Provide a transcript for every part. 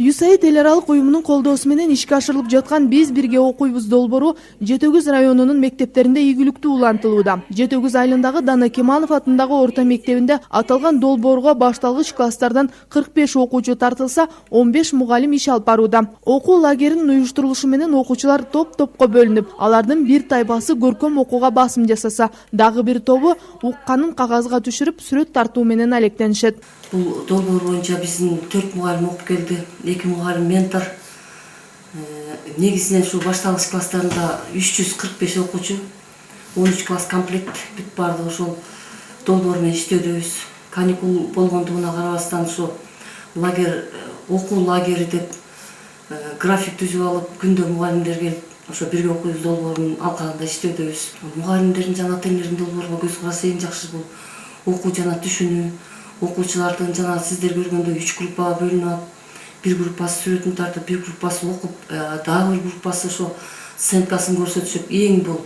USAID эл аралык уюмунун колдоосу менен ишке ашырылып жаткан Биз бирге окуйбуз долбоору Жетөгүз районунун мектептеринде ийгиликтүү улантылууда. Жетөгүз айылындагы Дана Кемалов атындагы орто мектебинде аталган долбоорго башталгыч класстардан 45 окуучу тартылса, 15 мугалим иш алып барууда. Окуу лагеринин уюштурулушу менен окуучулар топ-топко бөлүнүп, алардын бир тайпасы көркөм окууга басым жасаса, дагы бир тобу укканын кагазга түшүрүп, сүрөт тартуу менен алектенишет. Бул долбоор боюнча биздин 4 мугалим окуп келди, 2 мугалим ментор. Негизинен ушу башталгыч класстарында 345 окуучу, 13 класс комплект бүт барды ошол долбоор менен иштөөдөбүз. Каникул болгондугуна карабастан ушу лагерь, окуу лагери деп график түзүп алып, күндө мугалимдер келип, ошо бирге окуйбуз долбоорунун алкагында иштөөдөбүз. Мугалимдердин жана ата энелердин долбоорго көз карасы эң жакшы бул окуу жана түшүнүү. Окуучулардын жана сиздер көргөндөй 3 группага бөлүнүп алып, бир группасы сүрөтүн тартып, бир группасы окуп, дагы бир группасы ошо сценкасын көрсөтүшүп, эң бул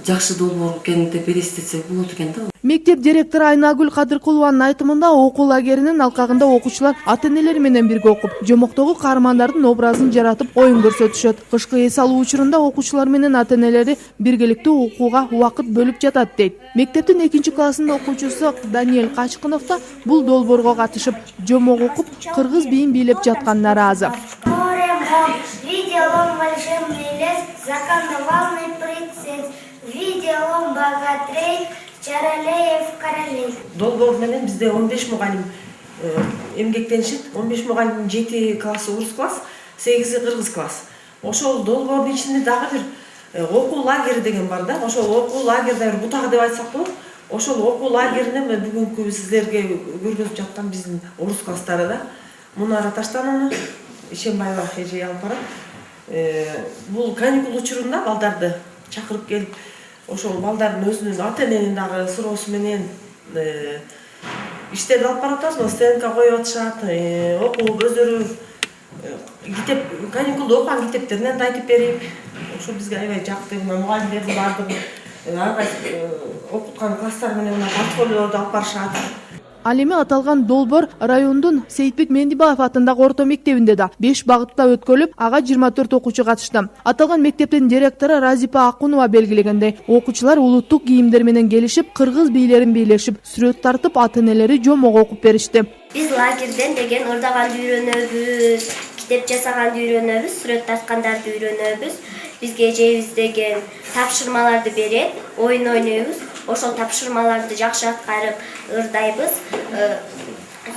жакшы долбоор экен деп элестетсек болот экен да. Мектеп директору Айнагүл Кадыркулованын айтымында окуу лагеринин алкагында окуучулар ата энелери менен бирге окуп, жомоктогу каармандардын образын жаратып, оюн көрсөтүшөт. Кышкы эс алуу учурунда окуучулар менен ата энелери биргеликтүү окууга убакыт бөлүп жатат дейт. Мектептин 2-классында окуучусу Даниэль Качкынов да бул долбоорго катышып, жомок окуп, кыргыз биин бийлеп жатканына ыраазы. Долбоор менен бизде 15 мугалим эмгектенишет. 15 мугалимдин 7 классы орус класс, 8 кыргыз класс. Ошол долбоордун ичинде дагы бир окуу лагери деген бар да. Ошол окуу лагерде бир бутак деп айтсак болот. Ошол окуу лагерине бүгүнкү сиздерге көргөзүп жаткан биздин орус класстары да. Мунара Таштанова, Ишембаева эже алып барат. Бул каникул учурунда балдарды чакырып келип, ошол балдардын өзүнүн ата эненин дагы суроосу менен иштерди алып баратабыз. Стендка коюп атышат, окуп өздөрү китеп, каникулда окуган китептеринен да айтып берип, ошо бизге аябай жакты. Мугалимдердин баардыгы окуткан класстар менен портфолиолорду алып барышат. Ал эми аталган долбоор райондун Сейитбек Мендибаев атындагы орто мектебинде да 5 багытта өткөрүлүп, ага 24 окуучу катышты. Аталган мектептин директору Разипа Акунова белгилегендей, окуучулар улуттук кийимдер менен келишип, кыргыз бийлерин бийлешип, сүрөт тартып, ата энелери жомок окуп беришти. Биз лагерден деген ырдаганды үйрөнөбүз, китеп жасаганды үйрөнөбүз, сүрөт тарткандарды үйрөнөбүз. Бизге эжебиз деген тапшырмаларды берет, оюн ойнойбуз. Ошол тапшырмаларды жакшы аткарып ырдайбыз,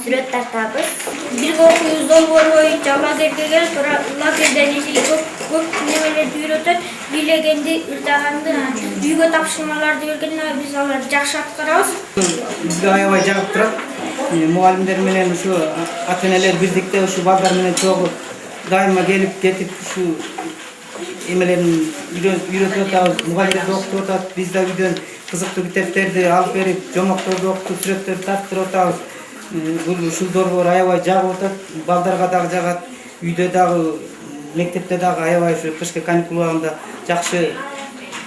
сүрөт тартабыз. Бирге окуйбуз долбоор боюнча лагерге келип, лагерден көп немелерди үйрөтөт, бийлегенди, ырдаганды, үйгө тапшырмаларды бергенде биз аларды жакшы аткарабыз. Бизге аябай жагып турат. Мугалимдер менен ушу ата энелер бирдикте ушу балдар менен чогуу дайыма келип кетип ушу эмелерин үйрөтүп атабыз, мугалимдерди окутуп атат. Биз да үйдөн кызыктуу китептерди алып берип, жомокторду окутуп, сүрөттөрдү тарттырып атабыз. Ушул долбоор аябай жагып атат, балдарга дагы жагат. Үйдө дагы, мектепте дагы аябай ушу кышкы каникул убагында жакшы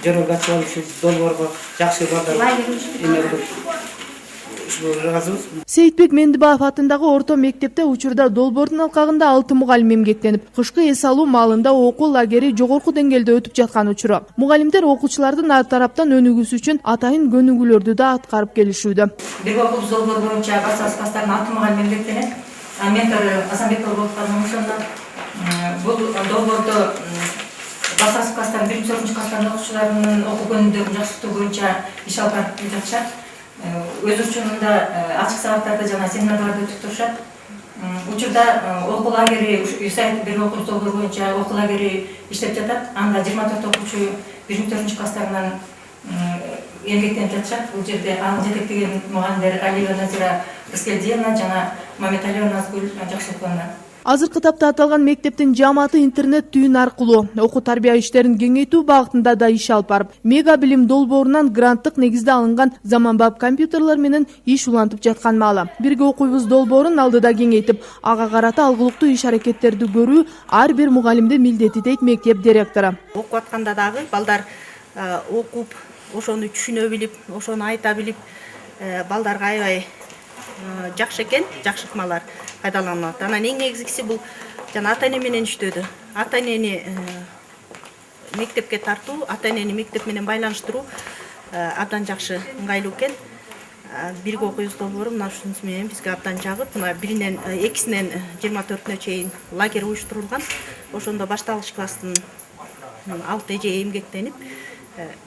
жөрөк ачып алып, ушул долбоорго жакшы балдар эме болуп. Сейитбек Мендибаев атындагы орто мектепте учурда долбоордун алкагында 6 мугалим эмгектенип, кышкы эс алуу маалында окуу лагери жогорку деңгээлде өтүп жаткан учуру. Мугалимдер окуучулардын ар тараптан өнүгүүсү үчүн атайын көнүгүүлөрдү да аткарып келишүүдө. Бирге окуйбуз долбоор боюнча башталгыч класстардан 6 мугалим эмгектенет. Ментор Асанбекова болуп калган ошондо бул долбоордо башталгыч класстардын 1-4 класстардын окуучуларынын окуу көнүмдөрүн жакшыртуу боюнча иш алып барып жатышат. Өз учурунда ачык сабактарды жана семинарларды өтүп турушат. Учурда окуу лагери USAID бирге окуйбуз долбоор боюнча окуу лагери иштеп жатат. Анда 24 окуучу 1-4 класстарынан эмгектенип жатышат. Бул жерде аны жетектеген мугалимдер Алиева Назира Рыскелдиевна жана Мамедалиева Назгүл Жакшылыковна. Азыркы тапта аталган мектептин жааматы интернет түйүн аркылуу окуу тарбия иштерин кеңейтүү багытында да иш алып барып, мега билим долбоорунан гранттык негизде алынган заманбап компьютерлер менен иш улантып жаткан маалы. Бирге окуйбуз долбоорун алдыда кеңейтип, ага карата алгылыктуу иш аракеттерди көрүү ар бир мугалимдин милдети дейт мектеп директору. Окуп атканда дагы балдар окуп, ошону түшүнө билип, ошону айта билип, балдарга аябай жакшы экен, жакшы ыкмалар пайдаланылат. Анан эң негизгиси бул жана ата-эне менен иштөөдө. Ата-энени мектепке тартуу, ата-энени мектеп менен байланыштыруу абдан жакшы, ыңгайлуу экен. Бирге окуйбуз долбоору мына ушунусу менен бизге абдан жагып, мына 1-нен 2-синен 24-нө чейин лагерь уюштурулган. Ошондо башталгыч класстын 6 эже эмгектенип,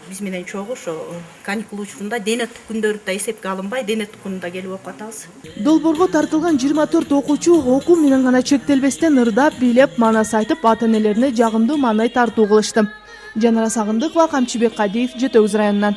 биз менен чогуу ошо каникул учурунда денет күндөрү да эсепке алынбай, денет күнүндө келип окуп атабыз. Долбоорго тартылган 24 окуучу окуу менен гана чектелбестен ырдап, бийлеп, манас айтып, ата-энелерине жагымдуу маанай тартуу кылышты. Жанара Сагындыкова, Камчыбек Кадиев, Жетөгүз районунан.